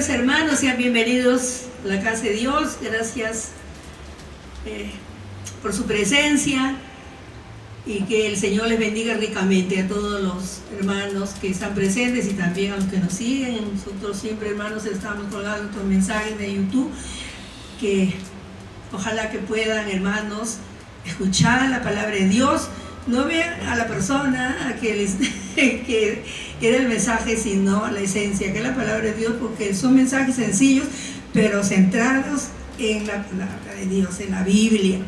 días, hermanos, sean bienvenidos a la casa de Dios. Gracias por su presencia y que el Señor les bendiga ricamente a todos los hermanos que están presentes y también a los que nos siguen. Nosotros siempre, hermanos, estamos colgando nuestros mensajes de YouTube, que ojalá que puedan, hermanos, escuchar la palabra de Dios. No vean a la persona que da el mensaje, sino la esencia, que es la palabra de Dios, porque son mensajes sencillos, pero centrados en la palabra de Dios, en la Biblia.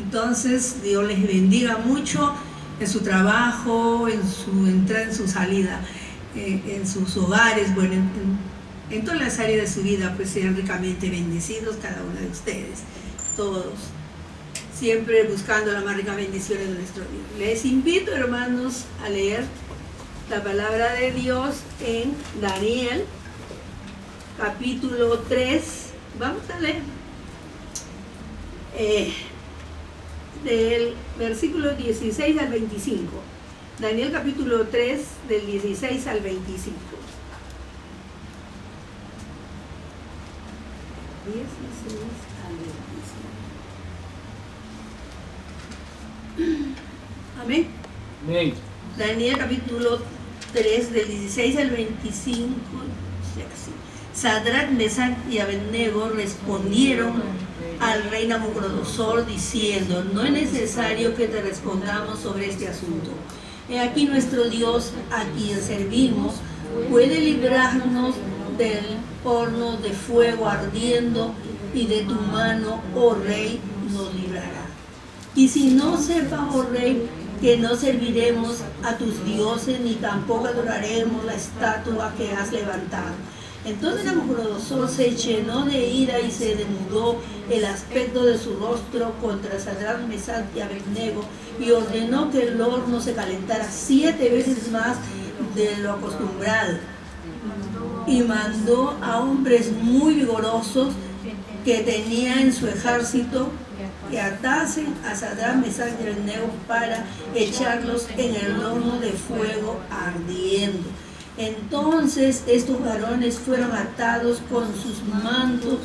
Entonces, Dios les bendiga mucho en su trabajo, en su entrada, en su salida, en sus hogares, bueno, en todas las áreas de su vida, pues sean ricamente bendecidos cada uno de ustedes, todos. Siempre buscando la más rica bendición de nuestro Dios. Les invito, hermanos, a leer la palabra de Dios en Daniel, capítulo 3. Vamos a leer del versículo 16 al 25. Daniel, capítulo 3, del 16 al 25. 16 al 25. Amén. Amén. Daniel capítulo 3 del 16 al 25. Sadrach, Mesach y Abednego respondieron al rey Nabucodonosor diciendo: no es necesario que te respondamos sobre este asunto. He aquí nuestro Dios, a quien servimos, puede librarnos del horno de fuego ardiendo, y de tu mano, oh rey, nos librará. Y si no sepa, oh rey, que no serviremos a tus dioses, ni tampoco adoraremos la estatua que has levantado. Entonces Nabucodonosor se llenó de ira y se demudó el aspecto de su rostro contra Sadrach, Mesach y Abednego, y ordenó que el horno se calentara 7 veces más de lo acostumbrado. Y mandó a hombres muy vigorosos que tenía en su ejército que atasen a Sadrach, Mesach y Abednego para echarlos en el horno de fuego ardiendo. Entonces estos varones fueron atados con sus mantos,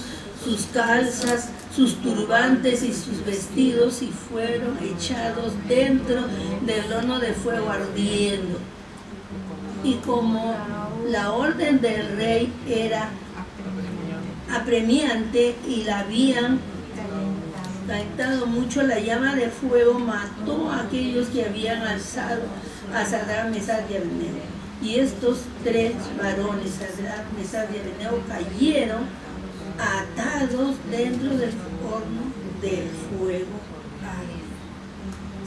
sus calzas, sus turbantes y sus vestidos, y fueron echados dentro del horno de fuego ardiendo. Y como la orden del rey era apremiante y la habían calentado mucho, la llama de fuego mató a aquellos que habían alzado a Sadrach, Mesach y Abednego. Y estos 3 varones, Sadrach, Mesach y Abednego, cayeron atados dentro del horno del fuego.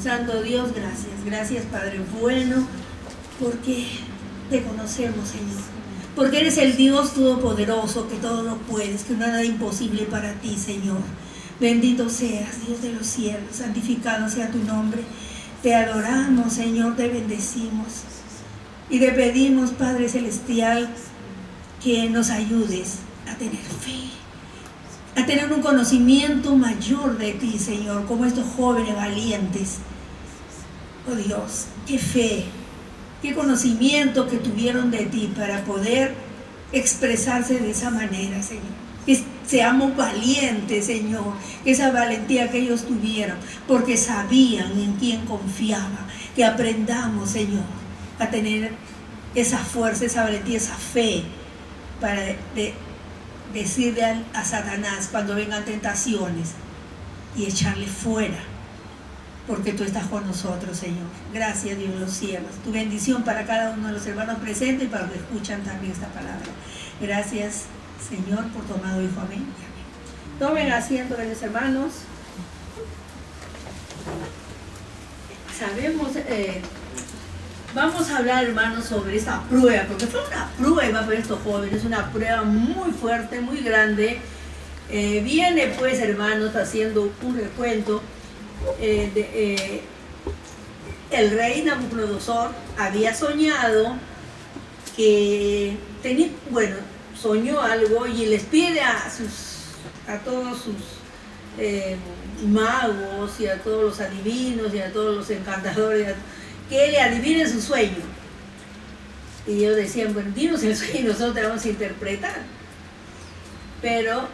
Santo Dios, gracias. Gracias, Padre bueno, porque te conocemos, Señor. Porque eres el Dios todopoderoso, que todo lo puedes, que nada es imposible para ti, Señor. Bendito seas, Dios de los cielos, santificado sea tu nombre. Te adoramos, Señor, te bendecimos. Y te pedimos, Padre Celestial, que nos ayudes a tener fe, a tener un conocimiento mayor de ti, Señor, como estos jóvenes valientes. Oh Dios, qué fe, qué conocimiento que tuvieron de ti para poder expresarse de esa manera, Señor. Que seamos valientes, Señor, esa valentía que ellos tuvieron, porque sabían en quién confiaban. Que aprendamos, Señor, a tener esa fuerza, esa valentía, esa fe para decirle a Satanás cuando vengan tentaciones y echarle fuera, porque tú estás con nosotros, Señor. Gracias, Dios de los cielos. Tu bendición para cada uno de los hermanos presentes y para los que escuchan también esta palabra. Gracias, Señor, por tu amado Hijo. Amén. Tomen asiento, mis hermanos. Sabemos, vamos a hablar, hermanos, sobre esta prueba, porque fue una prueba para estos jóvenes, una prueba muy fuerte, muy grande. Viene, pues, hermanos, haciendo un recuento. El rey Nabucodonosor había soñado que tenía, soñó algo y les pide a todos sus magos y a todos los adivinos y a todos los encantadores que le adivinen su sueño. Y ellos decían: bueno, dinos el sueño y nosotros te vamos a interpretar. pero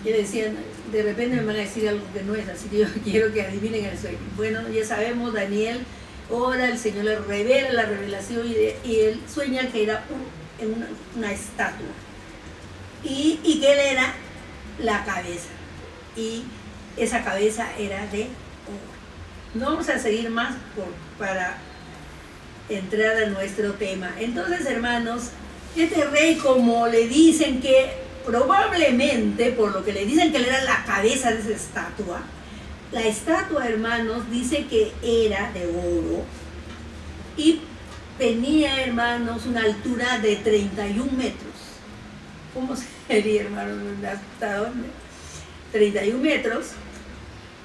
yo decía, de repente me van a decir algo que no es, así que yo quiero que adivinen el sueño. Bueno, ya sabemos, Daniel ora, el Señor le revela la revelación y él sueña que era una estatua y que él era la cabeza y esa cabeza era de oro. No vamos a seguir más para entrar a nuestro tema. Entonces, hermanos, este rey, como le dicen que probablemente, por lo que le dicen que él era la cabeza de esa estatua, la estatua, hermanos, dice que era de oro y tenía, hermanos, una altura de 31 metros. ¿Cómo sería, hermanos? ¿Hasta dónde? 31 metros.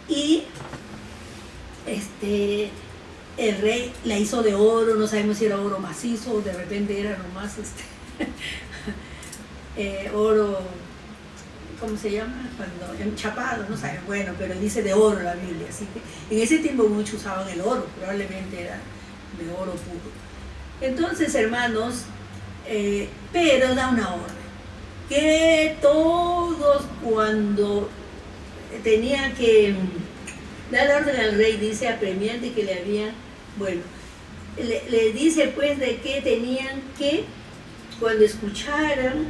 Y el rey la hizo de oro, no sabemos si era oro macizo o de repente era nomás oro, ¿cómo se llama? Cuando enchapado, no sabemos, bueno, pero dice de oro la Biblia, así que en ese tiempo muchos usaban el oro, probablemente era de oro puro. Entonces, hermanos, pero da una orden, que todos cuando tenían que dar la orden al rey, dice apremiante que le habían, bueno, le dice pues de que tenían que, cuando escucharan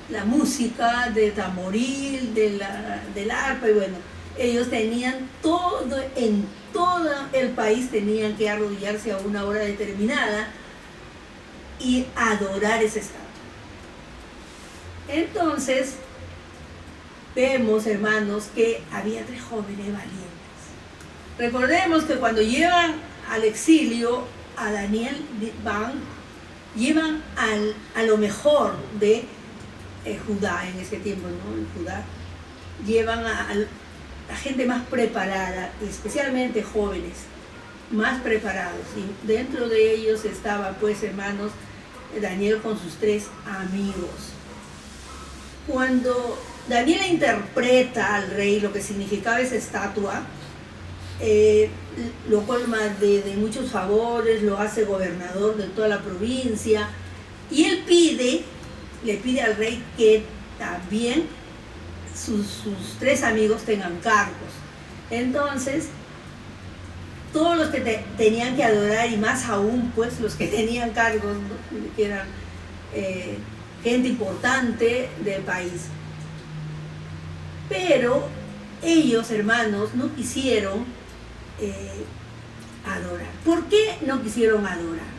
la música de tamboril, del arpa, y bueno, ellos tenían en todo el país tenían que arrodillarse a una hora determinada y adorar esa estatua. Entonces, vemos, hermanos, que había 3 jóvenes valientes. Recordemos que cuando llevan al exilio a Daniel, llevan a lo mejor de Judá en ese tiempo, ¿no? En Judá, llevan a la gente más preparada, especialmente jóvenes, más preparados. Y dentro de ellos estaba, pues, hermanos, Daniel con sus 3 amigos. Cuando Daniel interpreta al rey lo que significaba esa estatua, lo colma de muchos favores, lo hace gobernador de toda la provincia y él le pide al rey que también sus 3 amigos tengan cargos. Entonces, todos los que tenían que adorar, y más aún pues los que tenían cargos, ¿no? Que eran gente importante del país. Pero ellos, hermanos, no quisieron adorar. ¿Por qué no quisieron adorar?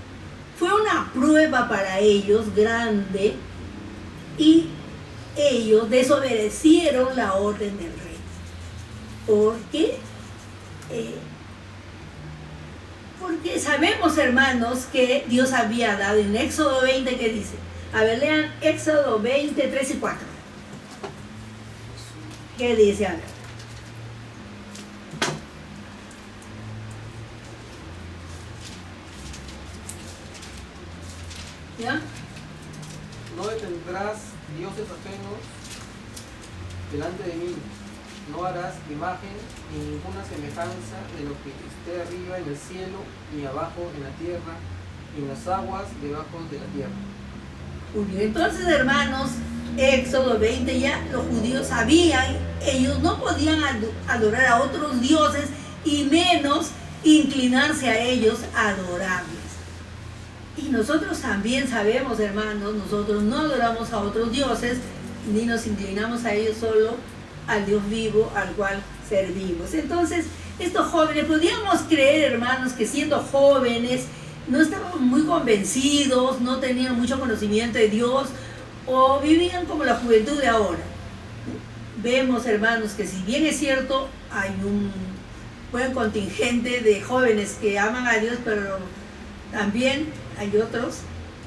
Fue una prueba para ellos grande y ellos desobedecieron la orden del rey. Porque sabemos, hermanos, que Dios había dado en Éxodo 20, ¿qué dice? A ver, lean Éxodo 20, 3 y 4. ¿Qué dice? A ver. ¿Ya? No tendrás dioses ajenos delante de mí, no harás imagen ni ninguna semejanza de lo que esté arriba en el cielo, ni abajo en la tierra, ni en las aguas debajo de la tierra. Muy bien, entonces, hermanos, Éxodo 20, ya los judíos sabían, ellos no podían adorar a otros dioses y menos inclinarse a ellos, adorarles. Y nosotros también sabemos, hermanos, nosotros no adoramos a otros dioses, ni nos inclinamos a ellos, solo al Dios vivo, al cual servimos. Entonces, estos jóvenes, podíamos creer, hermanos, que siendo jóvenes, no estaban muy convencidos, no tenían mucho conocimiento de Dios, o vivían como la juventud de ahora. Vemos, hermanos, que si bien es cierto, hay un buen contingente de jóvenes que aman a Dios, pero también hay otros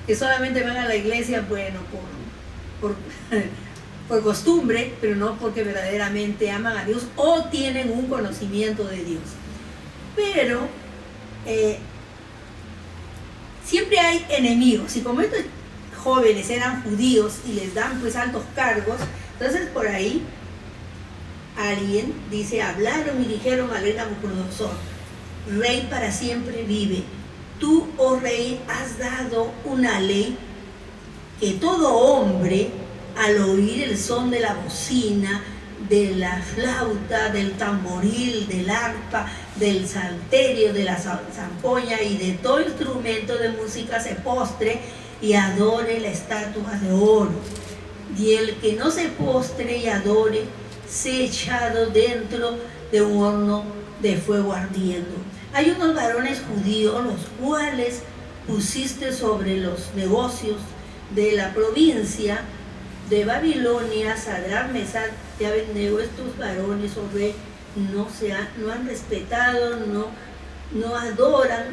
que solamente van a la iglesia, bueno, por costumbre, pero no porque verdaderamente aman a Dios o tienen un conocimiento de Dios. Pero siempre hay enemigos, y como estos jóvenes eran judíos y les dan pues altos cargos, entonces por ahí alguien dice, hablaron y dijeron al rey Nabucodonosor, rey para siempre vive, tú, oh rey, has dado una ley que todo hombre al oír el son de la bocina, de la flauta, del tamboril, del arpa, del salterio, de la zampoña y de todo instrumento de música se postre y adore la estatua de oro. Y el que no se postre y adore, sea echado dentro de un horno de fuego ardiendo. Hay unos varones judíos, los cuales pusiste sobre los negocios de la provincia de Babilonia, Sadrach, Mesach y Abednego. Estos varones, oh rey, no han respetado, no adoran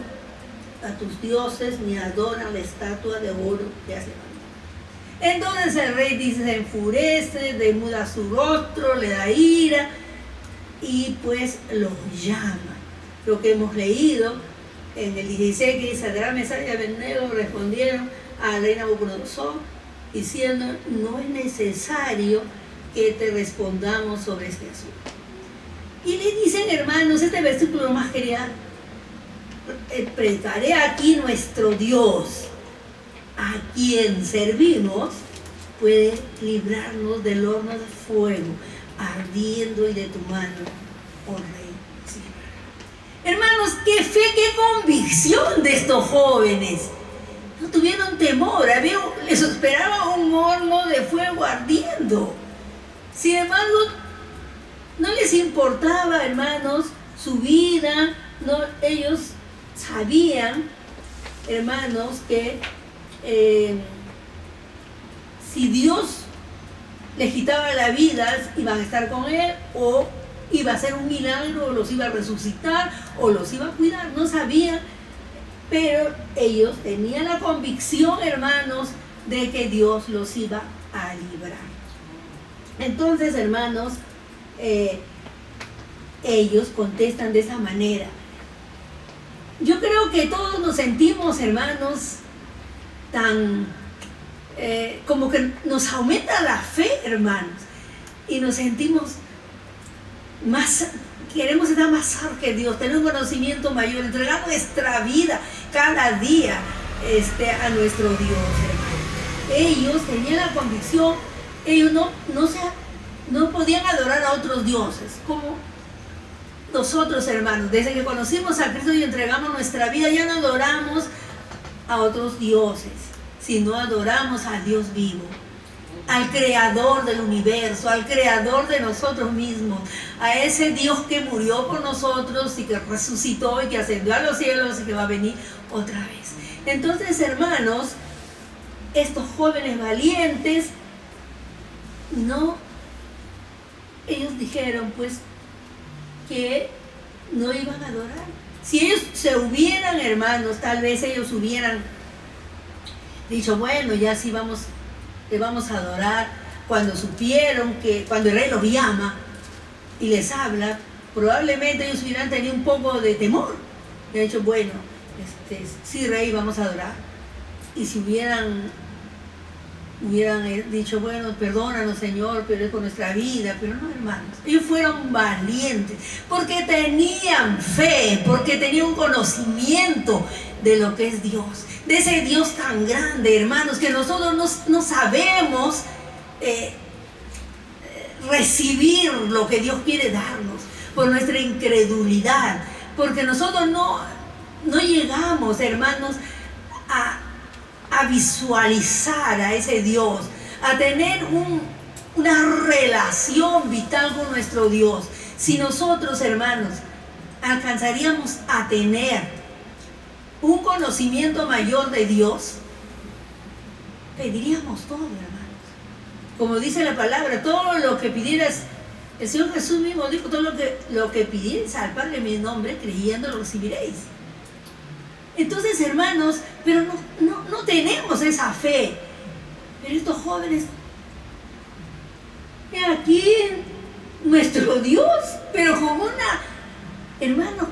a tus dioses, ni adoran la estatua de oro que has levantado. Entonces el rey dice, se enfurece, demuda su rostro, le da ira y pues los llama. Lo que hemos leído en el 16, que dice, Sadrach, Mesach y Abednego respondieron al rey Nabucodonosor diciendo, no es necesario que te respondamos sobre este asunto. Y le dicen, hermanos, este versículo más quería, preparé aquí nuestro Dios, a quien servimos, puede librarnos del horno de fuego, ardiendo y de tu mano, oh rey. Sí. Hermanos, qué fe, qué convicción de estos jóvenes. No tuvieron temor, les esperaba un horno de fuego ardiendo. Sin embargo, no les importaba, hermanos, su vida. No, ellos sabían, hermanos, que si Dios les quitaba la vida, iban a estar con Él, o iba a hacer un milagro, o los iba a resucitar, o los iba a cuidar. No sabían, pero ellos tenían la convicción, hermanos, de que Dios los iba a librar. Entonces, hermanos, ellos contestan de esa manera. Yo creo que todos nos sentimos, hermanos, tan como que nos aumenta la fe, hermanos, y nos sentimos más, queremos estar más cerca que Dios, tener un conocimiento mayor, entregar nuestra vida cada día a nuestro Dios, hermanos. Ellos tenían la convicción, ellos no podían adorar a otros dioses, como nosotros, hermanos. Desde que conocimos a Cristo y entregamos nuestra vida, ya no adoramos a otros dioses, sino adoramos al Dios vivo, al creador del universo, al creador de nosotros mismos, a ese Dios que murió por nosotros y que resucitó y que ascendió a los cielos y que va a venir otra vez. Entonces, hermanos, estos jóvenes valientes, ellos dijeron pues que no iban a adorar. Si ellos se hubieran, hermanos, tal vez ellos hubieran dicho, bueno, ya sí le vamos a adorar, cuando supieron que, cuando el rey los llama y les habla, probablemente ellos hubieran tenido un poco de temor. Y han dicho, bueno, sí, rey, vamos a adorar. Y si hubieran dicho, bueno, perdónanos, Señor, pero es por nuestra vida. Pero no, hermanos, ellos fueron valientes porque tenían fe, porque tenían un conocimiento de lo que es Dios, de ese Dios tan grande, hermanos, que nosotros no sabemos recibir lo que Dios quiere darnos por nuestra incredulidad, porque nosotros no llegamos, hermanos, a visualizar a ese Dios, a tener una relación vital con nuestro Dios. Si nosotros, hermanos, alcanzaríamos a tener un conocimiento mayor de Dios, pediríamos todo, hermanos. Como dice la palabra, todo lo que pidieras, el Señor Jesús mismo dijo, todo lo que pidierais al Padre en mi nombre, creyendo lo recibiréis. Entonces, hermanos, pero no tenemos esa fe. Pero estos jóvenes, aquí nuestro Dios, pero con hermanos,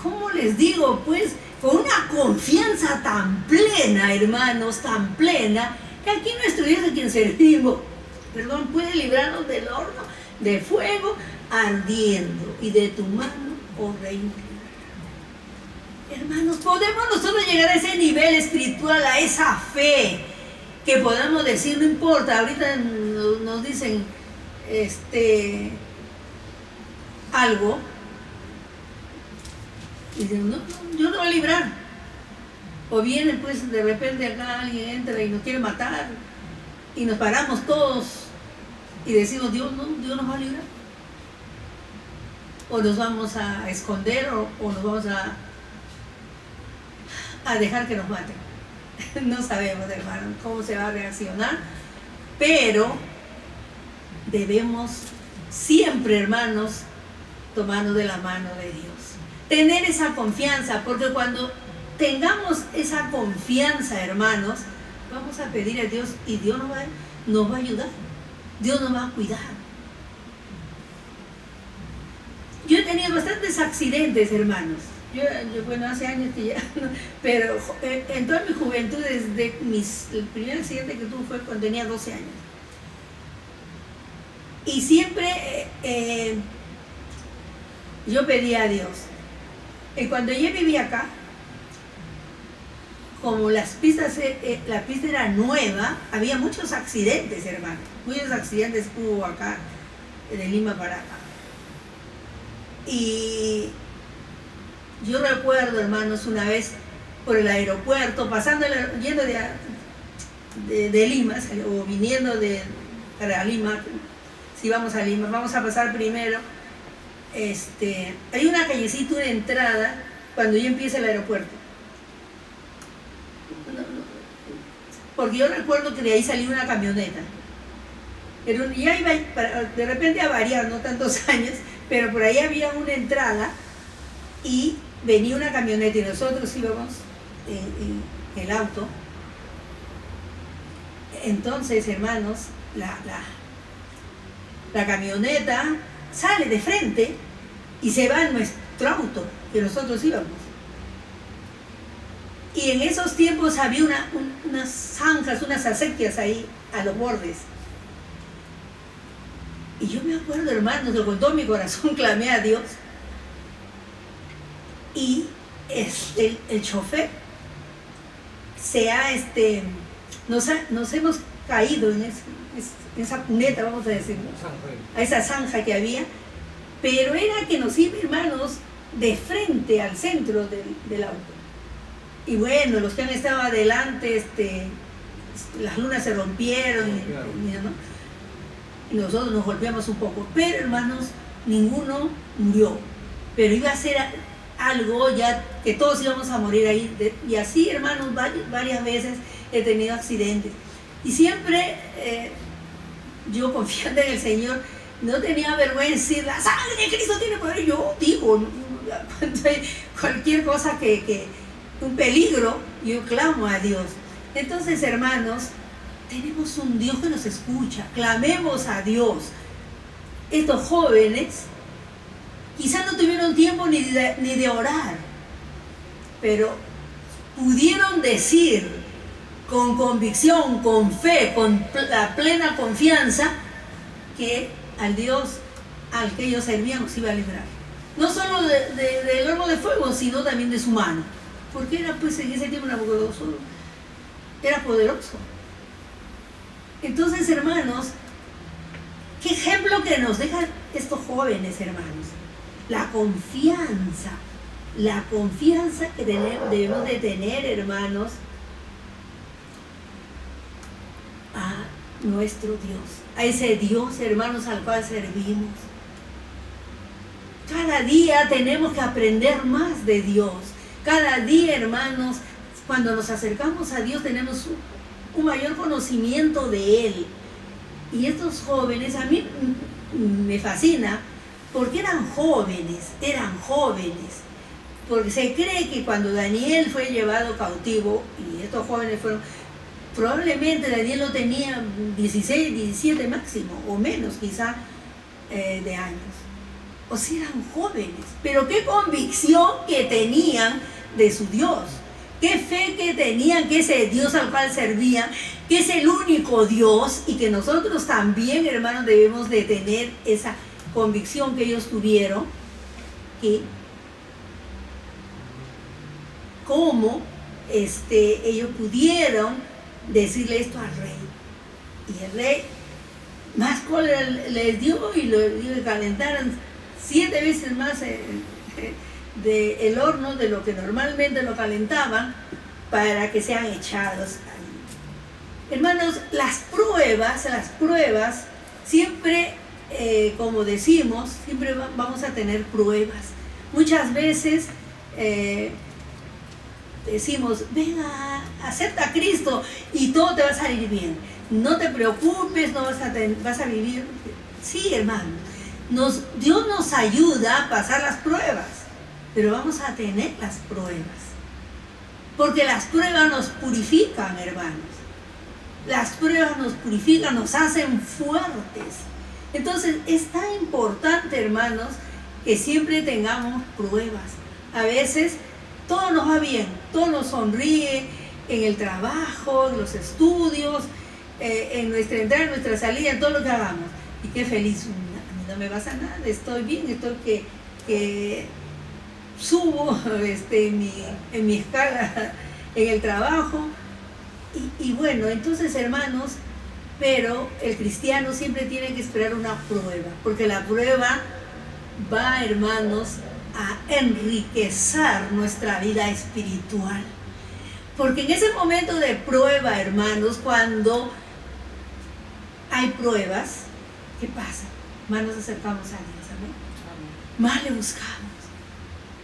¿cómo les digo? Pues con una confianza tan plena, hermanos, tan plena, que aquí nuestro Dios, a quien servimos, puede librarnos del horno de fuego ardiendo y de tu mano, oh Rey. Hermanos, podemos nosotros llegar a ese nivel espiritual, a esa fe, que podamos decir, no importa, ahorita nos dicen algo, y dicen, no, yo no voy a librar. O viene pues de repente acá alguien entra y nos quiere matar, y nos paramos todos y decimos, Dios nos va a librar. O nos vamos a esconder o nos vamos a dejar que nos maten. No sabemos, hermano, cómo se va a reaccionar, pero debemos siempre, hermanos, tomarnos de la mano de Dios. Tener esa confianza, porque cuando tengamos esa confianza, hermanos, vamos a pedir a Dios y Dios nos va a ayudar. Dios nos va a cuidar. Yo he tenido bastantes accidentes, hermanos. Yo bueno, hace años que ya, pero en toda mi juventud, desde el primer accidente que tuve fue cuando tenía 12 años. Y siempre yo pedía a Dios. Y cuando yo vivía acá, como la pista era nueva, había muchos accidentes, hermano. Muchos accidentes hubo acá, de Lima para acá. Y yo recuerdo, hermanos, una vez por el aeropuerto, yendo de Lima, o viniendo para Lima, si vamos a Lima, vamos a pasar primero, hay una callecita, una entrada, cuando ya empieza el aeropuerto. Porque yo recuerdo que de ahí salió una camioneta. Pero ya iba, de repente a variar, no tantos años, pero por ahí había una entrada y venía una camioneta y nosotros íbamos en el auto. Entonces, hermanos, la camioneta sale de frente y se va en nuestro auto, que nosotros íbamos. Y en esos tiempos había unas zanjas, unas acequias ahí a los bordes. Y yo me acuerdo, hermanos, que con todo mi corazón clamé a Dios. Y el chofer nos hemos caído en esa cuneta, vamos a decir, a esa zanja que había, pero era que nos iba, hermanos, de frente al centro del auto. Y bueno, los que han estado adelante, las lunas se rompieron, ¿no? Y nosotros nos golpeamos un poco, pero hermanos, ninguno murió, pero iba a ser algo ya que todos íbamos a morir ahí. Y así, hermanos, varias veces he tenido accidentes. Y siempre yo, confiando en el Señor, no tenía vergüenza de decir, la sangre de Cristo tiene poder. Yo digo, cualquier cosa un peligro, yo clamo a Dios. Entonces, hermanos, tenemos un Dios que nos escucha. Clamemos a Dios. Estos jóvenes quizás no tuvieron tiempo ni de orar, pero pudieron decir con convicción, con fe, con la plena confianza, que al Dios al que ellos servían nos iba a librar. No solo del horno de fuego, sino también de su mano. Porque era, pues, en ese tiempo Nabucodonosor era poderoso. Entonces, hermanos, qué ejemplo que nos dejan estos jóvenes, hermanos. La confianza que debemos de tener, hermanos, a nuestro Dios, a ese Dios, hermanos, al cual servimos. Cada día tenemos que aprender más de Dios. Cada día, hermanos, cuando nos acercamos a Dios tenemos un mayor conocimiento de Él. Y estos jóvenes a mí me fascina porque eran jóvenes. Porque se cree que cuando Daniel fue llevado cautivo, y estos jóvenes fueron, probablemente Daniel no tenía 16, 17 máximo, o menos quizá, de años. O sea, eran jóvenes, pero qué convicción que tenían de su Dios. Qué fe que tenían que ese Dios al cual servían, que es el único Dios, y que nosotros también, hermanos, debemos de tener esa convicción que ellos tuvieron, que cómo ellos pudieron decirle esto al rey. Y el rey más cólera les dio y lo dio que calentaran 7 veces más el horno de lo que normalmente lo calentaban para que sean echados ahí. Hermanos, las pruebas, siempre, como decimos, siempre vamos a tener pruebas. Muchas veces decimos, venga, acepta a Cristo y todo te va a salir bien. No te preocupes, no vas a vivir. Sí, hermano, Dios nos ayuda a pasar las pruebas, pero vamos a tener las pruebas. Porque las pruebas nos purifican, hermanos. Las pruebas nos purifican, nos hacen fuertes. Entonces es tan importante, hermanos, que siempre tengamos pruebas. A veces todo nos va bien, todo nos sonríe en el trabajo, en los estudios, en nuestra entrada, en nuestra salida, en todo lo que hagamos. Y qué feliz, a mí no me pasa nada, estoy bien, estoy que subo en mi escala en el trabajo. Y bueno, entonces, hermanos, pero el cristiano siempre tiene que esperar una prueba, porque la prueba va, hermanos, a enriquecer nuestra vida espiritual. Porque en ese momento de prueba, hermanos, cuando hay pruebas, ¿qué pasa? Más nos acercamos a Dios, ¿amén? Más le buscamos.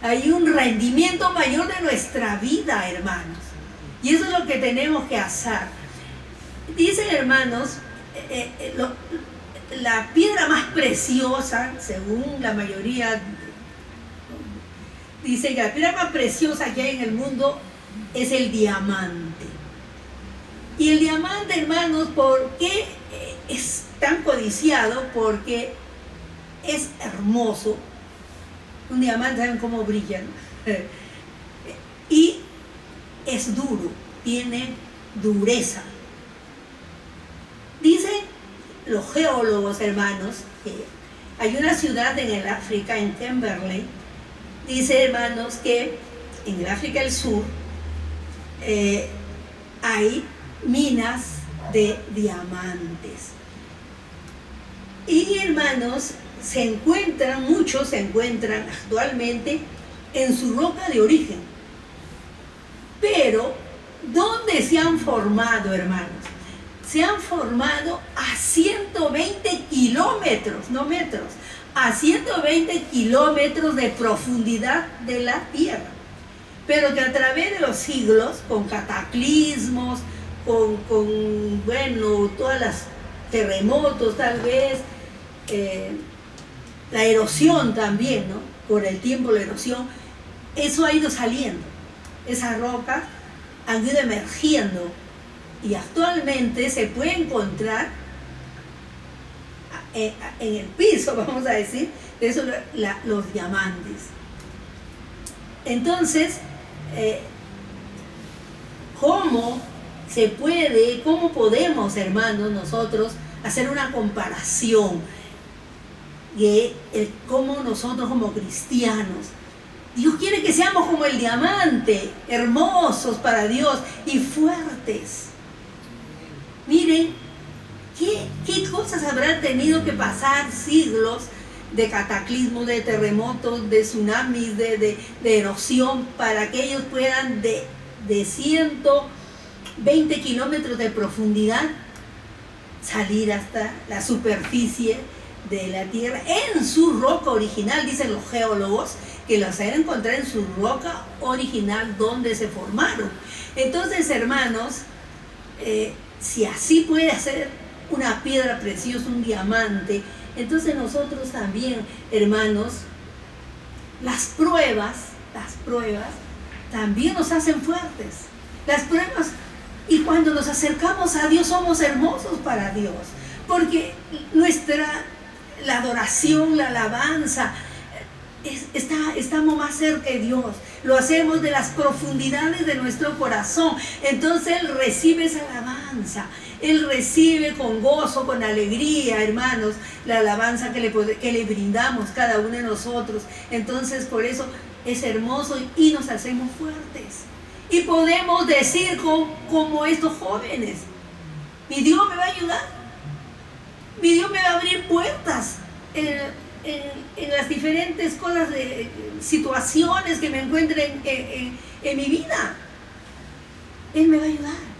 Hay un rendimiento mayor de nuestra vida, hermanos. Y eso es lo que tenemos que hacer. Dicen, hermanos, la piedra más preciosa, según la mayoría, dice que la piedra más preciosa que hay en el mundo es el diamante. Y el diamante, hermanos, ¿por qué es tan codiciado? Porque es hermoso. Un diamante, ¿saben cómo brilla, no? Y es duro, tiene dureza. Dicen los geólogos, hermanos, que hay una ciudad en el África, en Kimberley, dice, hermanos, que en el África del Sur hay minas de diamantes. Y, hermanos, muchos se encuentran actualmente en su roca de origen. Pero, ¿dónde se han formado, hermanos? Se han formado a 120 kilómetros, no metros, a 120 kilómetros de profundidad de la tierra. Pero que a través de los siglos, con cataclismos, bueno, todas las terremotos tal vez, la erosión también, ¿no? Por el tiempo la erosión, eso ha ido saliendo. Esas rocas han ido emergiendo y actualmente se puede encontrar en el piso, vamos a decir, de eso los diamantes. Entonces, ¿cómo podemos, hermanos, nosotros hacer una comparación de cómo nosotros como cristianos, Dios quiere que seamos como el diamante, hermosos para Dios y fuertes? Miren, ¿qué cosas habrán tenido que pasar siglos de cataclismos, de terremotos, de tsunamis, de erosión, para que ellos puedan de 120 kilómetros de profundidad salir hasta la superficie de la tierra en su roca original? Dicen los geólogos que las han encontrado en su roca original donde se formaron. Entonces, hermanos, si así puede hacer una piedra preciosa, un diamante, entonces nosotros también, hermanos, las pruebas también nos hacen fuertes. Las pruebas, y cuando nos acercamos a Dios somos hermosos para Dios, porque la adoración, la alabanza, estamos más cerca de Dios, lo hacemos de las profundidades de nuestro corazón. Entonces Él recibe esa alabanza, Él recibe con gozo, con alegría, hermanos, la alabanza que le brindamos cada uno de nosotros. Entonces por eso es hermoso y nos hacemos fuertes. Y podemos decir como estos jóvenes, mi Dios me va a ayudar, mi Dios me va a abrir puertas en las diferentes cosas, situaciones que me encuentren en mi vida. Él me va a ayudar.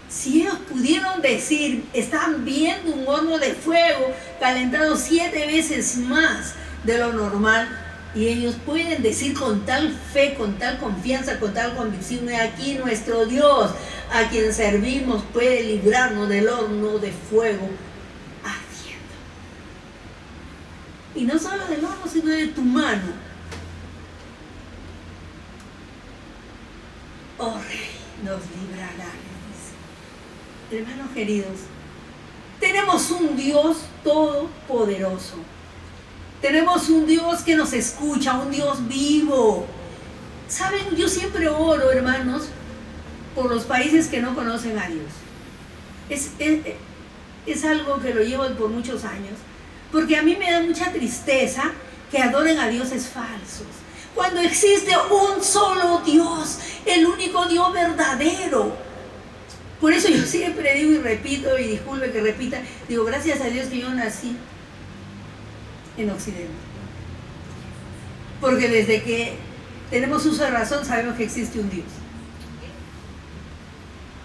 Si ellos pudieron decir, están viendo un horno de fuego calentado 7 veces más de lo normal, y ellos pueden decir con tal fe, con tal confianza, con tal convicción, aquí nuestro Dios, a quien servimos, puede librarnos del horno de fuego ardiendo. Y no solo del horno, sino de tu mano. Oh Rey, nos librará. Hermanos queridos, tenemos un Dios todopoderoso. Tenemos un Dios que nos escucha, un Dios vivo. Saben, yo siempre oro, hermanos, por los países que no conocen a Dios. Es algo que lo llevo por muchos años, porque a mí me da mucha tristeza que adoren a dioses falsos, cuando existe un solo Dios, el único Dios verdadero. Por eso yo siempre digo y repito, y disculpe que repita, digo, gracias a Dios que yo nací en Occidente. Porque desde que tenemos uso de razón sabemos que existe un Dios.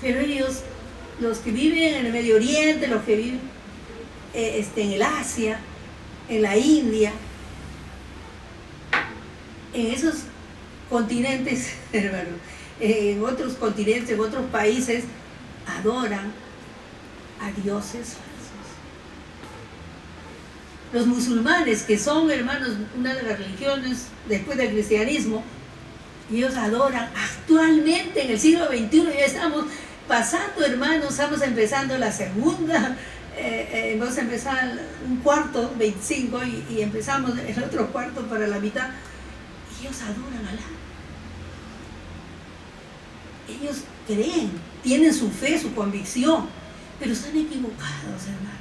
Pero ellos, los que viven en el Medio Oriente, los que viven en el Asia, en la India, en esos continentes, hermano, en otros continentes, en otros países, adoran a dioses falsos. Los musulmanes, que son, hermanos, una de las religiones después del cristianismo, ellos adoran actualmente en el siglo XXI, ya estamos pasando, hermanos, estamos empezando la segunda, vamos a empezar un cuarto, 25, y empezamos el otro cuarto para la mitad. Ellos adoran a Alá. Ellos creen, tienen su fe, su convicción, pero están equivocados, hermanos.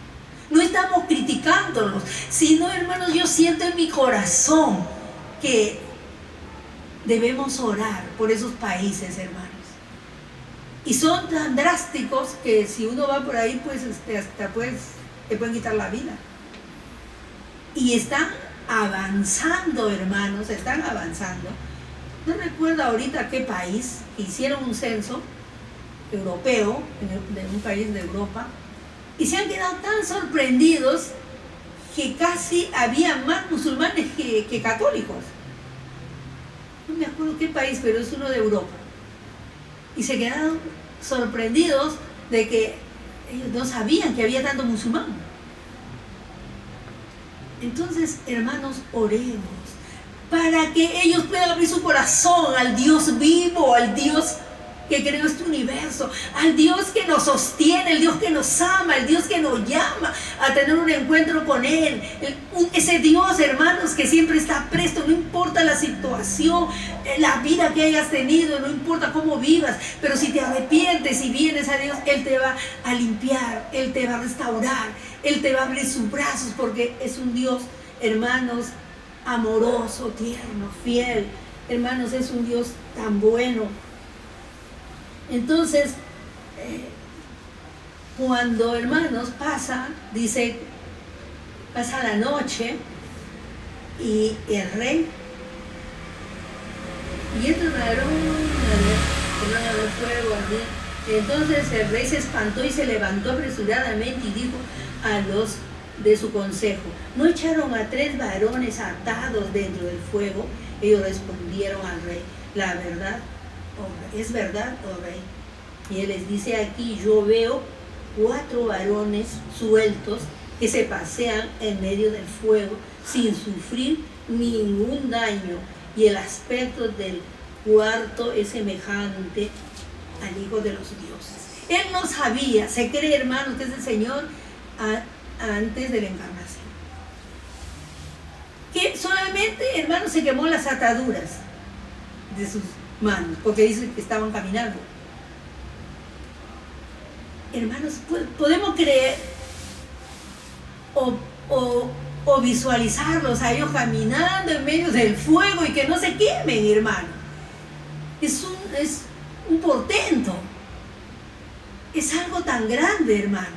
No estamos criticándolos, sino, hermanos, yo siento en mi corazón que debemos orar por esos países, hermanos. Y son tan drásticos que si uno va por ahí, pues hasta te pueden quitar la vida. Y están avanzando, hermanos, están avanzando. No recuerdo ahorita qué país, hicieron un censo europeo, de un país de Europa, y se han quedado tan sorprendidos que casi había más musulmanes que católicos. No me acuerdo qué país, pero es uno de Europa. Y se quedaron sorprendidos de que ellos no sabían que había tanto musulmán. Entonces, hermanos, oremos para que ellos puedan abrir su corazón al Dios vivo, al Dios que creó este universo, al Dios que nos sostiene, el Dios que nos ama, el Dios que nos llama a tener un encuentro con Él. Ese Dios, hermanos, que siempre está presto, no importa la situación, la vida que hayas tenido, no importa cómo vivas, pero si te arrepientes y vienes a Dios, Él te va a limpiar, Él te va a restaurar, Él te va a abrir sus brazos, porque es un Dios, hermanos, amoroso, tierno, fiel. Hermanos, es un Dios tan bueno. Entonces, cuando, hermanos, pasa la noche y el rey, y entra un ladrón, fuego, entonces el rey se espantó y se levantó apresuradamente y dijo a los de su consejo, ¿no echaron a 3 varones atados dentro del fuego? Ellos respondieron al rey, la verdad, es verdad, oh rey. Y él les dice aquí, yo veo 4 varones sueltos que se pasean en medio del fuego sin sufrir ningún daño, y el aspecto del cuarto es semejante al Hijo de los dioses. Él no sabía, se cree, hermanos, que es el Señor antes de la encarnación. Que solamente, hermanos, se quemó las ataduras de sus manos, porque dice que estaban caminando. Hermanos, podemos creer o visualizarlos a ellos caminando en medio del fuego y que no se quemen, hermanos. es un portento. Es algo tan grande, hermanos.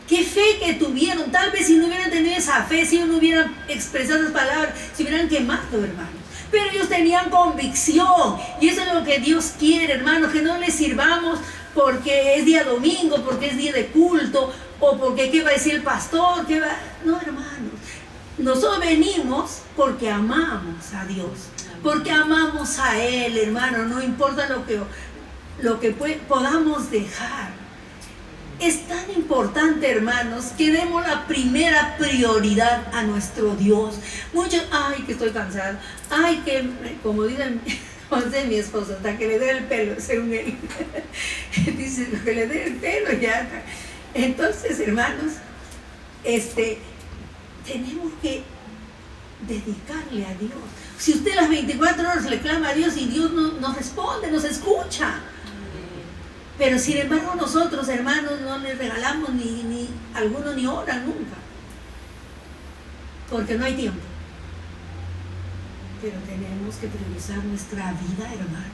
Qué fe que tuvieron. Tal vez si no hubieran tenido esa fe, si no hubieran expresado esas palabras, se hubieran quemado, hermanos. Pero ellos tenían convicción. Y eso es lo que Dios quiere, hermanos. Que no les sirvamos porque es día domingo, porque es día de culto, o porque qué va a decir el pastor. No, hermanos. Nosotros venimos porque amamos a Dios. Porque amamos a Él, hermano. No importa lo que podamos dejar. Es tan importante, hermanos, que demos la primera prioridad a nuestro Dios. Muchos, ay, que estoy cansado, ay, que, como dice mi esposo, hasta que le dé el pelo, según él. Dice, que le dé el pelo ya. Entonces, hermanos, tenemos que dedicarle a Dios. Si usted las 24 horas le clama a Dios y Dios nos responde, nos escucha. Pero sin embargo nosotros, hermanos, no les regalamos algunos ni oran nunca. Porque no hay tiempo. Pero tenemos que priorizar nuestra vida, hermanos.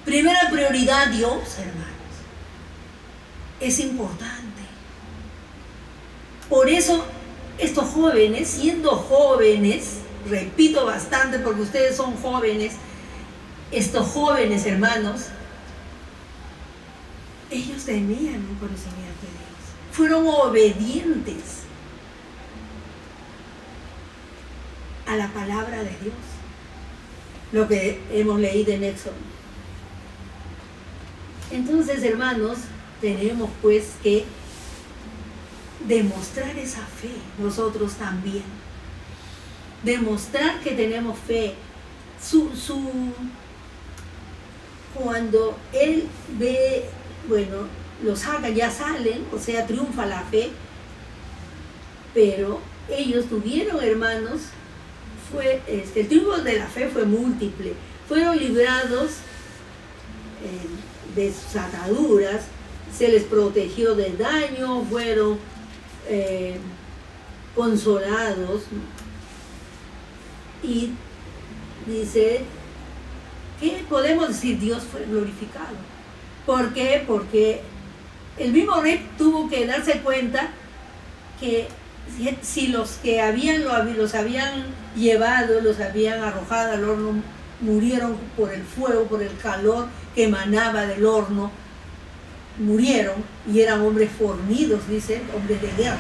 Primera prioridad, Dios, hermanos. Es importante. Por eso, estos jóvenes, siendo jóvenes, repito bastante porque ustedes son jóvenes, estos jóvenes, hermanos, ellos tenían un conocimiento de Dios. Fueron obedientes a la palabra de Dios. Lo que hemos leído en Éxodo. Entonces, hermanos, tenemos pues que demostrar esa fe nosotros también. Demostrar que tenemos fe. Cuando él ve, bueno, los saca, ya salen, o sea, triunfa la fe, pero ellos tuvieron, hermanos, el triunfo de la fe fue múltiple. Fueron librados de sus ataduras, se les protegió del daño, fueron consolados, y dice, ¿qué podemos decir? Dios fue glorificado. ¿Por qué? Porque el mismo rey tuvo que darse cuenta que si los que los habían llevado, los habían arrojado al horno, murieron por el fuego, por el calor que emanaba del horno, murieron y eran hombres fornidos, dice, hombres de guerra.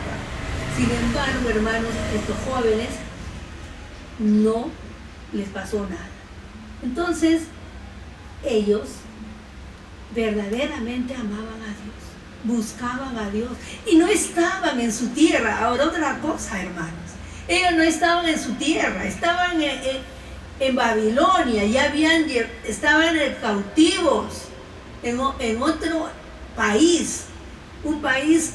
Sin embargo, hermanos, estos jóvenes no les pasó nada. Entonces, ellos verdaderamente amaban a Dios, buscaban a Dios y no estaban en su tierra. Ahora otra cosa, hermanos, ellos no estaban en su tierra, estaban en Babilonia, estaban cautivos en otro país, un país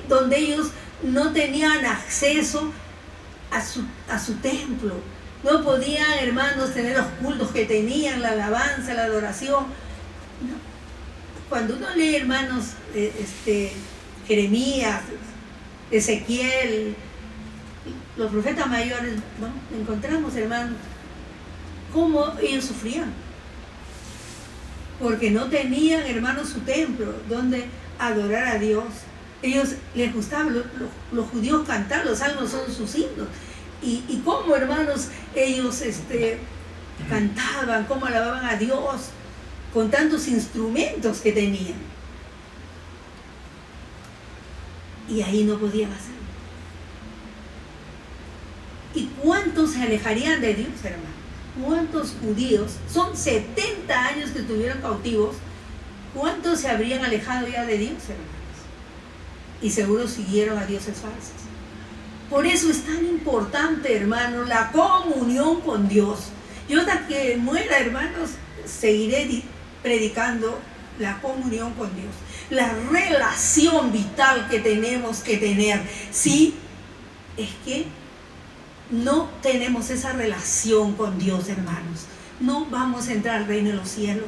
donde ellos no tenían acceso a su templo. No podían, hermanos, tener los cultos que tenían, la alabanza, la adoración. No. Cuando uno lee, hermanos, Jeremías, Ezequiel, los profetas mayores, ¿no? Encontramos, hermanos, cómo ellos sufrían. Porque no tenían, hermanos, su templo donde adorar a Dios. Ellos les gustaba, los judíos cantar, los salmos son sus himnos. Y cómo, hermanos, ellos cantaban, cómo alababan a Dios con tantos instrumentos que tenían. Y ahí no podían hacerlo. ¿Y cuántos se alejarían de Dios, hermanos? ¿Cuántos judíos? Son 70 años que estuvieron cautivos. ¿Cuántos se habrían alejado ya de Dios, hermanos? Y seguro siguieron a dioses falsos. Por eso es tan importante, hermanos, la comunión con Dios. Yo hasta que muera, hermanos, seguiré predicando la comunión con Dios. La relación vital que tenemos que tener. Sí, es que no tenemos esa relación con Dios, hermanos. No vamos a entrar al reino de los cielos.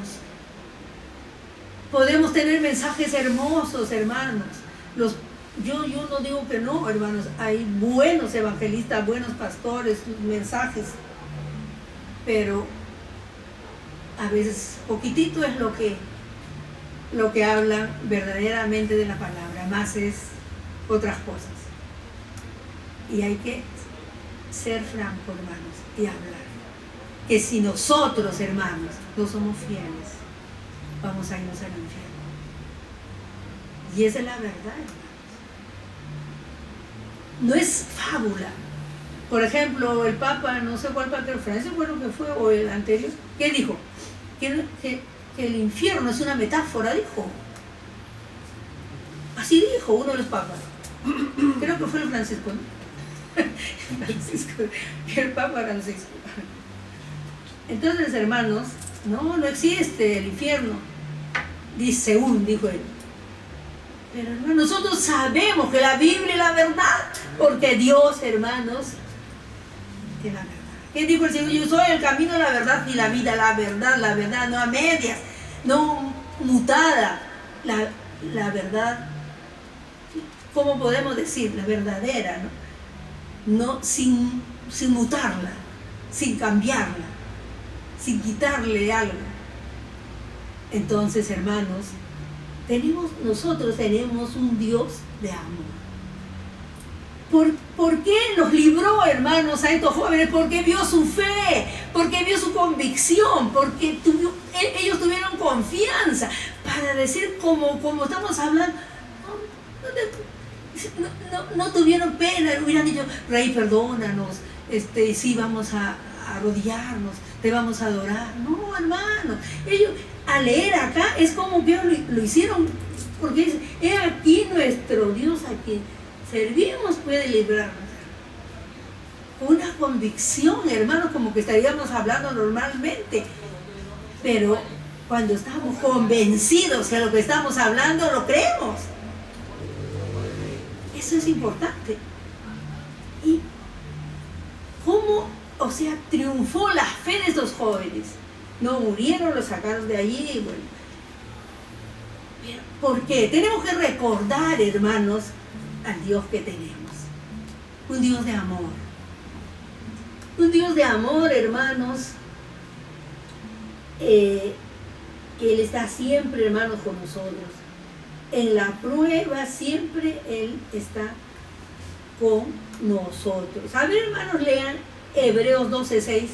Podemos tener mensajes hermosos, hermanos. Yo no digo que no, hermanos. Hay buenos evangelistas, buenos pastores, mensajes. Pero a veces poquitito es lo que habla verdaderamente de la palabra, más es otras cosas. Y hay que ser franco, hermanos, y hablar. Que si nosotros, hermanos, no somos fieles, vamos a irnos al infierno. Y esa es la verdad, hermanos. No es fábula. Por ejemplo, el Papa, no sé cuál Papa, Francisco fue lo que fue, o el anterior, ¿qué dijo? Que el infierno es una metáfora, dijo. Así dijo uno de los papas. Creo que fue el Francisco, ¿no? Francisco, el Papa Francisco. Entonces, hermanos, no existe el infierno, dice según, dijo él. Pero hermanos, nosotros sabemos que la Biblia es la verdad, porque Dios, hermanos, es la verdad. ¿Qué dijo el Señor? Yo soy el camino, la verdad y la vida, la verdad, no a medias, no mutada, la verdad, ¿cómo podemos decir? La verdadera, no sin mutarla, sin cambiarla, sin quitarle algo. Entonces, hermanos, nosotros tenemos un Dios de amor. ¿Por qué los libró, hermanos, a estos jóvenes? Porque vio su fe, porque vio su convicción, porque ellos tuvieron confianza para decir, como estamos hablando, no tuvieron pena, hubieran dicho, Rey, perdónanos, sí, vamos a arrodillarnos, te vamos a adorar. No, hermano, ellos al leer acá es como que lo hicieron, porque dice, he aquí nuestro Dios a quien servimos puede librarnos. Una convicción, hermano, como que estaríamos hablando normalmente, pero cuando estamos convencidos que lo que estamos hablando lo creemos. Eso es importante. Y cómo, triunfó la fe de estos jóvenes. No murieron, los sacaron de allí, y bueno. ¿Por qué? Tenemos que recordar, hermanos, al Dios que tenemos. Un Dios de amor. Un Dios de amor, hermanos, que Él está siempre, hermanos, con nosotros. En la prueba siempre Él está con nosotros. A ver, hermanos, lean Hebreos 12:6.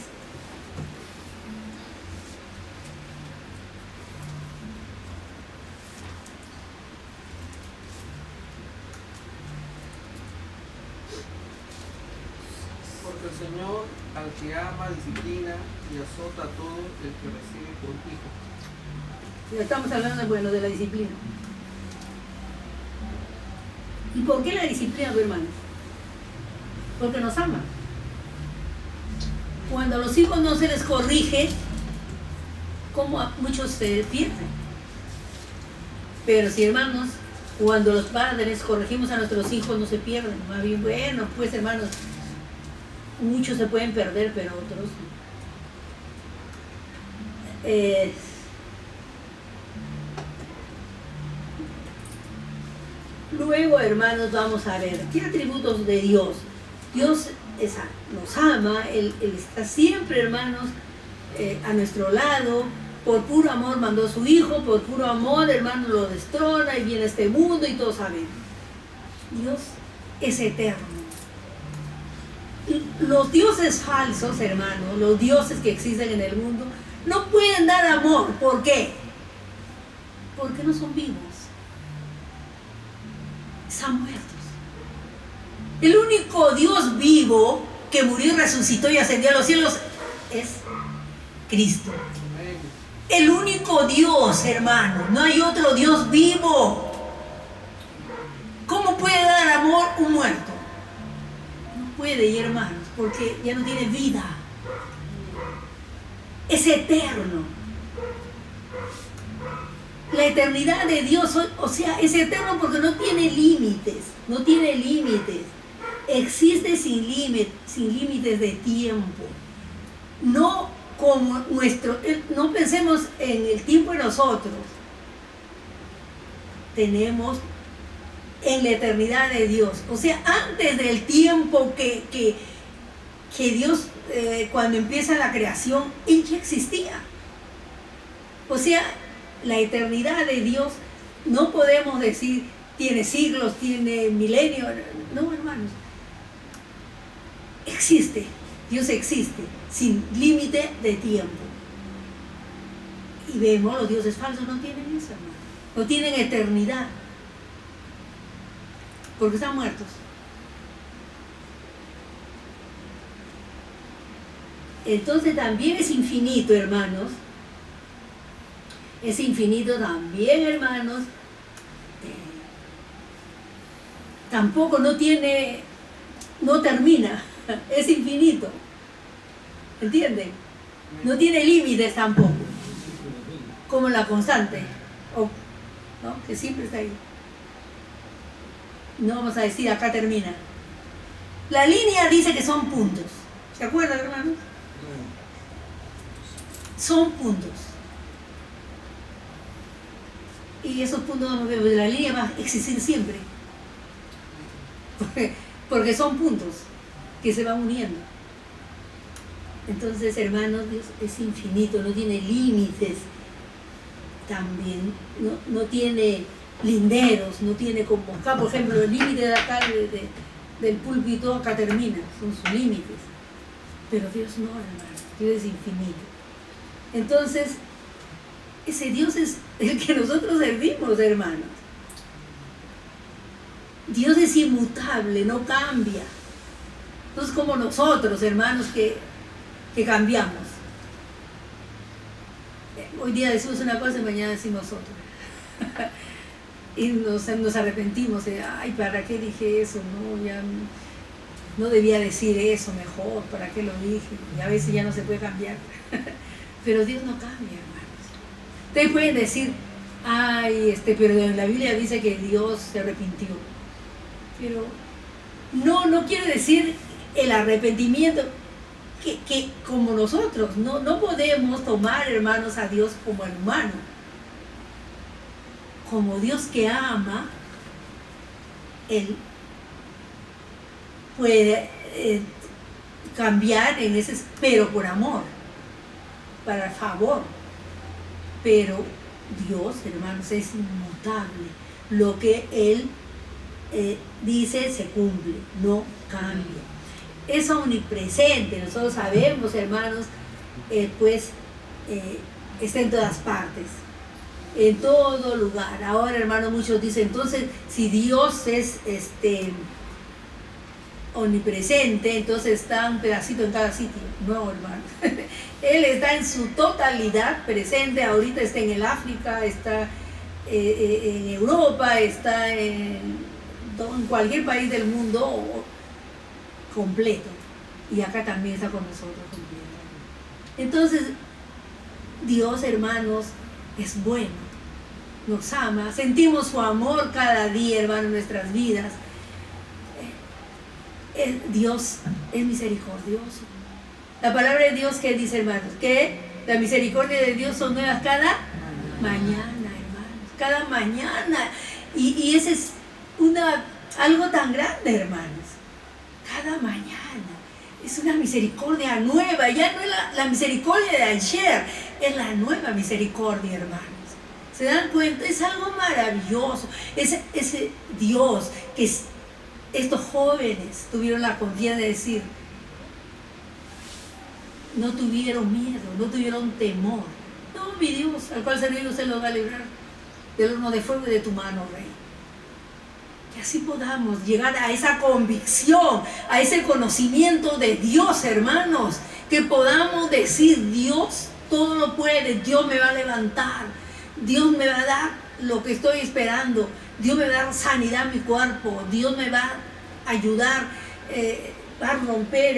Porque el Señor al que ama disciplina y azota a todo el que recibe por hijo. Estamos hablando, de la disciplina. ¿Y por qué la disciplina, hermanos? Porque nos ama. Cuando a los hijos no se les corrige, como a muchos se pierden. Pero si, hermanos, cuando los padres corregimos a nuestros hijos, no se pierden. Más bien, bueno, pues, hermanos, muchos se pueden perder, pero otros Luego, hermanos, vamos a ver qué atributos de Dios. Dios nos ama, Él está siempre, hermanos, a nuestro lado. Por puro amor mandó a su Hijo, por puro amor, hermanos, lo destrona y viene a este mundo y todos saben. Dios es eterno. Los dioses falsos, hermanos, los dioses que existen en el mundo, no pueden dar amor. ¿Por qué? Porque no son vivos. Están muertos. El único Dios vivo que murió y resucitó y ascendió a los cielos es Cristo. El único Dios, hermano. No hay otro Dios vivo. ¿Cómo puede dar amor un muerto? No puede, y hermanos, porque ya no tiene vida. Es eterno. La eternidad de Dios, es eterno porque no tiene límites. No tiene límites. Existe sin límites de tiempo. No como no pensemos en el tiempo de nosotros. Tenemos en la eternidad de Dios. Antes del tiempo que Dios, cuando empieza la creación, Él ya existía. O sea, la eternidad de Dios no podemos decir tiene siglos, tiene milenios. No, hermanos. Existe. Dios existe sin límite de tiempo. Y vemos, los dioses falsos no tienen eso, hermano. No tienen eternidad. Porque están muertos. Entonces también es infinito, hermanos. Es infinito también, hermanos. Tampoco no termina. Es infinito. ¿Entienden? No tiene límites tampoco. Como la constante. ¿No? Que siempre está ahí. No vamos a decir acá termina. La línea dice que son puntos. ¿Se acuerdan, hermanos? Son puntos. Y esos puntos de la línea van a existir siempre. Porque son puntos que se van uniendo. Entonces, hermanos, Dios es infinito, no tiene límites también, no tiene linderos, no tiene como acá, por ejemplo, el límite de acá del púlpito acá termina, son sus límites. Pero Dios no, hermanos, Dios es infinito. Entonces, ese Dios es el que nosotros servimos, hermanos. Dios es inmutable, no cambia. No es como nosotros, hermanos, que cambiamos. Hoy día decimos una cosa y mañana decimos otra. Y nos arrepentimos. Ay, ¿para qué dije eso? No, ya no debía decir eso mejor. ¿Para qué lo dije? Y a veces ya no se puede cambiar. Pero Dios no cambia, hermanos. Ustedes pueden decir, ay, pero en la Biblia dice que Dios se arrepintió. Pero no quiere decir el arrepentimiento que como nosotros, no podemos tomar, hermanos, a Dios como hermano. Como Dios que ama, Él puede cambiar en ese, pero por amor, para favor. Pero Dios, hermanos, es inmutable. Lo que Él dice se cumple, no cambia. Es omnipresente, nosotros sabemos, hermanos, está en todas partes, en todo lugar. Ahora, hermanos, muchos dicen, entonces, si Dios es omnipresente, entonces está un pedacito en cada sitio. No, hermano. Él está en su totalidad presente. Ahorita está en el África, está en Europa, está en cualquier país del mundo completo. Y acá también está con nosotros completo. Entonces, Dios, hermanos, es bueno. Nos ama. Sentimos su amor cada día, hermano, en nuestras vidas. Dios es misericordioso. La palabra de Dios, ¿qué dice, hermanos? Que la misericordia de Dios son nuevas cada mañana, hermanos. Cada mañana. Y ese es algo tan grande, hermanos. Cada mañana. Es una misericordia nueva. Ya no es la misericordia de ayer. Es la nueva misericordia, hermanos. ¿Se dan cuenta? Es algo maravilloso. Ese Dios que estos jóvenes tuvieron la confianza de decir, no tuvieron miedo, no tuvieron temor. No, mi Dios, al cual servir usted lo va a librar del horno de fuego y de tu mano, Rey. Que así podamos llegar a esa convicción, a ese conocimiento de Dios, hermanos. Que podamos decir, Dios todo lo puede, Dios me va a levantar, Dios me va a dar lo que estoy esperando, Dios me va a dar sanidad a mi cuerpo, Dios me va a ayudar, va a romper,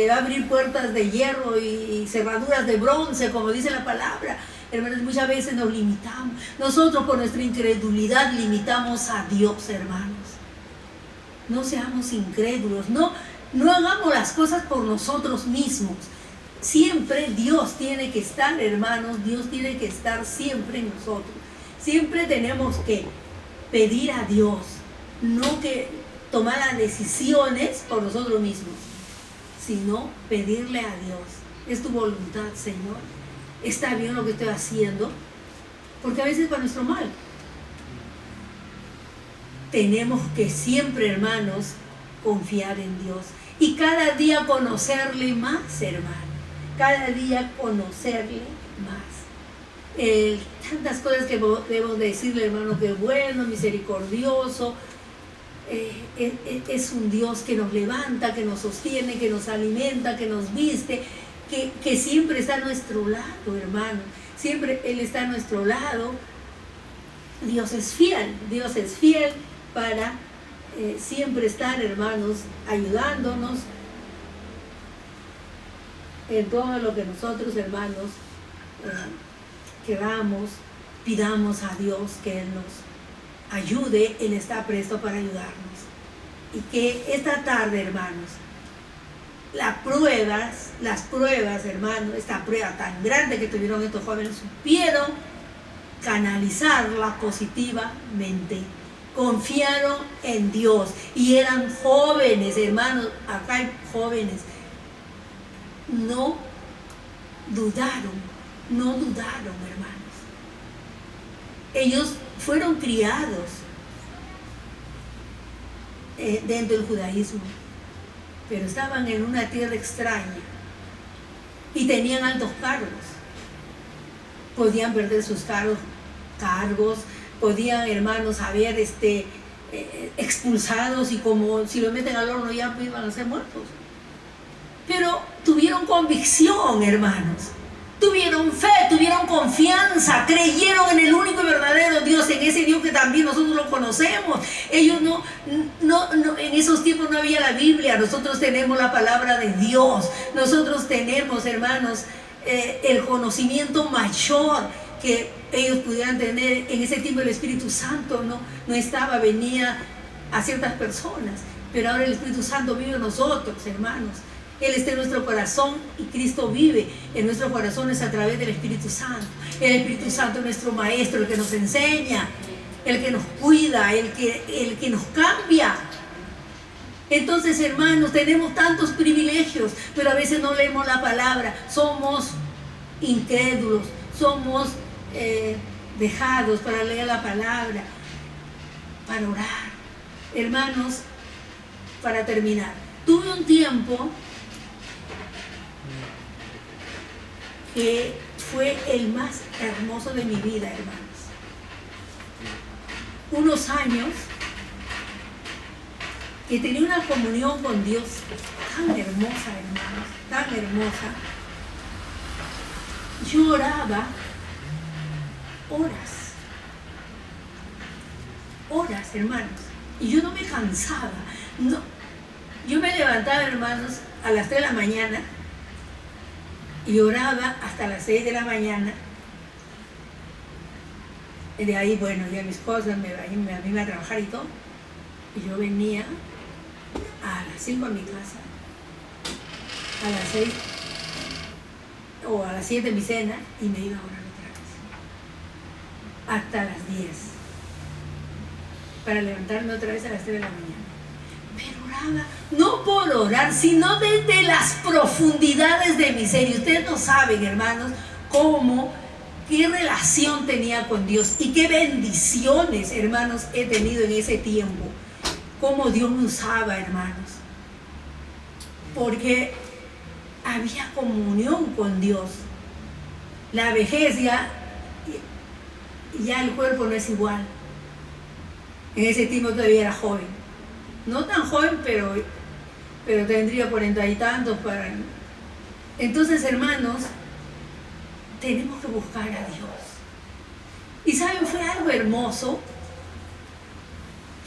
va a abrir puertas de hierro y cerraduras de bronce, como dice la palabra. Hermanos, muchas veces nos limitamos. Nosotros por nuestra incredulidad limitamos a Dios, hermanos. No seamos incrédulos, no hagamos las cosas por nosotros mismos. Siempre Dios tiene que estar, hermanos, Dios tiene que estar siempre en nosotros. Siempre tenemos que pedir a Dios, no que tomar las decisiones por nosotros mismos, sino pedirle a Dios. Es tu voluntad, Señor. Está bien lo que estoy haciendo. porque a veces para nuestro mal. Tenemos que siempre, hermanos, confiar en Dios y cada día conocerle más, hermano. Cada día conocerle más. Tantas cosas que debemos decirle, hermano, que bueno, misericordioso. Es un Dios que nos levanta, que nos sostiene, que nos alimenta, que nos viste, que siempre está a nuestro lado, hermano. Siempre Él está a nuestro lado. Dios es fiel para siempre estar, hermanos, ayudándonos en todo lo que nosotros, hermanos, queramos, pidamos a Dios que Él nos ayude. Él está presto para ayudarnos. Y que esta tarde, hermanos, las pruebas, hermanos, esta prueba tan grande que tuvieron estos jóvenes, supieron canalizarla positivamente. Confiaron en Dios y eran jóvenes, hermanos. Acá hay jóvenes. No dudaron, hermanos. Ellos fueron criados dentro del judaísmo, pero estaban en una tierra extraña y tenían altos cargos. Podían perder sus cargos, podían, hermanos, haber expulsados, y como si lo meten al horno ya iban a ser muertos. Pero tuvieron convicción, hermanos. Tuvieron fe, tuvieron confianza, creyeron en el único y verdadero Dios, en ese Dios que también nosotros lo conocemos. Ellos no, en esos tiempos no había la Biblia, nosotros tenemos la palabra de Dios. Nosotros tenemos, hermanos, el conocimiento mayor que ellos pudieran tener. En ese tiempo el Espíritu Santo no estaba, venía a ciertas personas, pero ahora el Espíritu Santo vive en nosotros, hermanos. Él está en nuestro corazón y Cristo vive en nuestros corazones a través del Espíritu Santo. El Espíritu Santo es nuestro maestro, el que nos enseña, el que nos cuida, el que nos cambia. Entonces, hermanos, tenemos tantos privilegios, pero a veces no leemos la palabra. Somos incrédulos, somos dejados para leer la palabra, para orar. Hermanos, para terminar, tuve un tiempo que fue el más hermoso de mi vida, hermanos. Unos años que tenía una comunión con Dios tan hermosa, hermanos, tan hermosa. Yo oraba horas, hermanos, y yo no me cansaba. No. Yo me levantaba, hermanos, a las 3 de la mañana y oraba hasta las 6 de la mañana. Y de ahí, bueno, ya mis cosas, me iba a trabajar y todo. Y yo venía a las 5 a mi casa, a las 6 o a las 7 mi cena, y me iba a orar otra vez hasta las 10 para levantarme otra vez a las 3 de la mañana. Pero oraba, no por orar, sino desde las profundidades de mi ser. Y ustedes no saben, hermanos, qué relación tenía con Dios y qué bendiciones, hermanos, he tenido en ese tiempo. Cómo Dios me usaba, hermanos. Porque había comunión con Dios. La vejez ya el cuerpo no es igual. En ese tiempo todavía era joven. No tan joven, pero tendría 40 y tantos para... Entonces, hermanos, tenemos que buscar a Dios. Y saben, fue algo hermoso,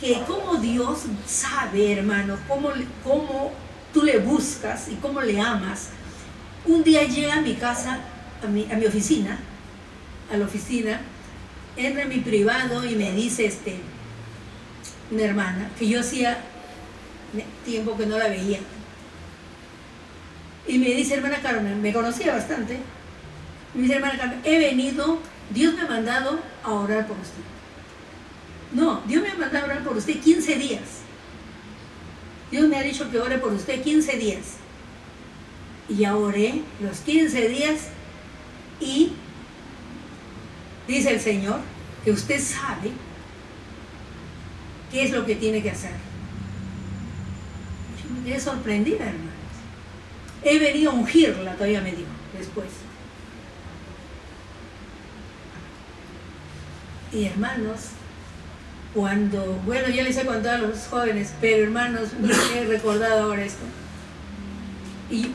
que como Dios sabe, hermanos, cómo tú le buscas y cómo le amas. Un día llega a mi casa, a mi oficina, entra en mi privado y me dice una hermana, que yo hacía tiempo que no la veía, y me dice: hermana Carmen, me conocía bastante, me dice: hermana Carmen, he venido, Dios me ha mandado a orar por usted. No, Dios me ha mandado a orar por usted 15 días. Dios me ha dicho que ore por usted 15 días. Y ya oré los 15 días y dice el Señor, que usted sabe qué es lo que tiene que hacer. Yo me quedé sorprendida, hermanos. He venido a ungirla, todavía me dijo, después. Y hermanos, cuando, bueno, ya les he contado a los jóvenes, pero hermanos, he recordado ahora esto. Y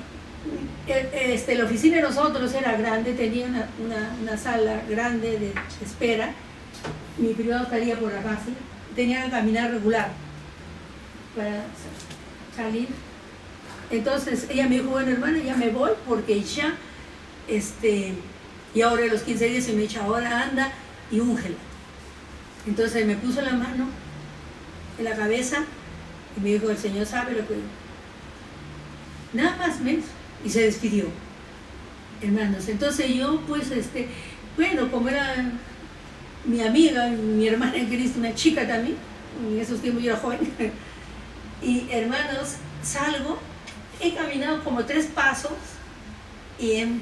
la oficina de nosotros era grande, tenía una sala grande de espera. Mi privado salía por la base, tenía que caminar regular para salir. Entonces ella me dijo, bueno, hermana, ya me voy porque ya, y ahora a los 15 días se me echa, ahora anda y úngela. Entonces me puso la mano en la cabeza y me dijo, el Señor sabe lo que... Nada más menos. Y se despidió. Hermanos, entonces yo pues, bueno, como era mi amiga, mi hermana en Cristo, una chica también, en esos tiempos yo era joven, y hermanos, salgo, he caminado como 3 pasos y en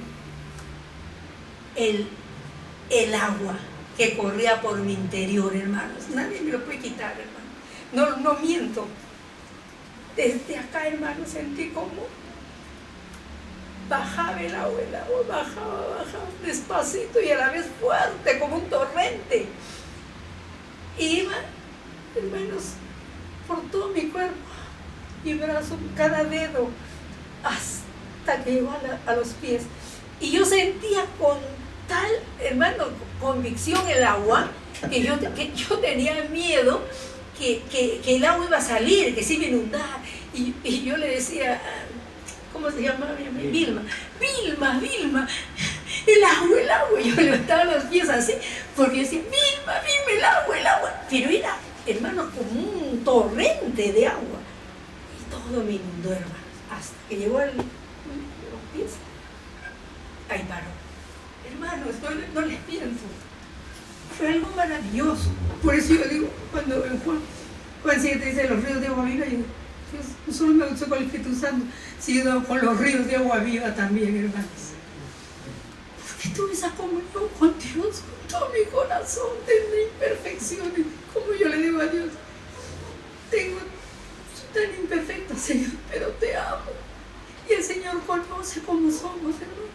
el agua que corría por mi interior, hermanos, nadie me lo puede quitar, hermano, no miento. Desde acá, hermanos, sentí como bajaba el agua, bajaba, despacito y a la vez fuerte, como un torrente. Y iba, hermanos, por todo mi cuerpo, mi brazo, cada dedo, hasta que llegó a los pies. Y yo sentía con tal, hermano, convicción el agua, que yo tenía miedo que el agua iba a salir, que se iba a inundar. Y yo le decía, ¿cómo se llamaba mi amiga? Vilma, el agua. Yo levantaba los pies así, porque yo decía, Vilma, el agua. Pero era, hermano, como un torrente de agua. Y todo me inundó, hermanos, hasta que llegó a los pies. Ahí paró. Hermanos, no les miento. Fue algo maravilloso. Por eso yo digo, cuando en Juan 7 dice los ríos de agua viva, yo digo, Dios, no solo me gustó con el Espíritu Santo, sino con los ríos de agua viva también, hermanos. Porque tuve esa comunión con Dios, con todo mi corazón, tendré imperfecciones, como yo le digo a Dios, soy tan imperfecta, Señor, pero te amo. Y el Señor conoce cómo somos, hermanos.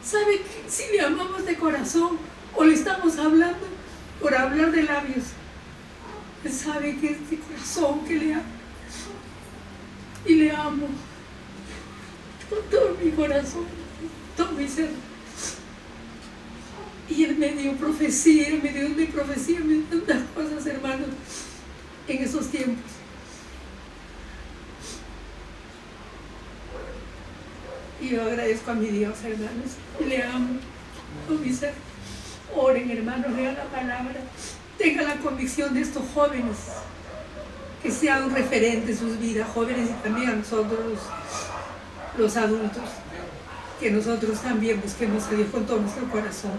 Sabe que si le amamos de corazón o le estamos hablando por hablar de labios, Él sabe que es de corazón que le amo. Y le amo con todo mi corazón, todo mi ser. Y Él me dio profecía, me dio tantas cosas, hermanos, en esos tiempos. Y yo agradezco a mi Dios, hermanos, y le amo con mi ser. Oren, hermanos, lean la palabra, tengan la convicción de estos jóvenes, que sean un referente en sus vidas, jóvenes, y también a nosotros los adultos, que nosotros también busquemos a Dios con todo nuestro corazón,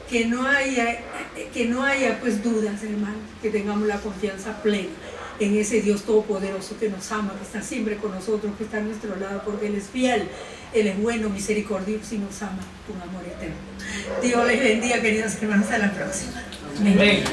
que no haya pues dudas, hermanos, que tengamos la confianza plena en ese Dios todopoderoso que nos ama, que está siempre con nosotros, que está a nuestro lado, porque Él es fiel, Él es bueno, misericordioso y nos ama con amor eterno. Dios les bendiga, queridos hermanos, hasta la próxima. Amén.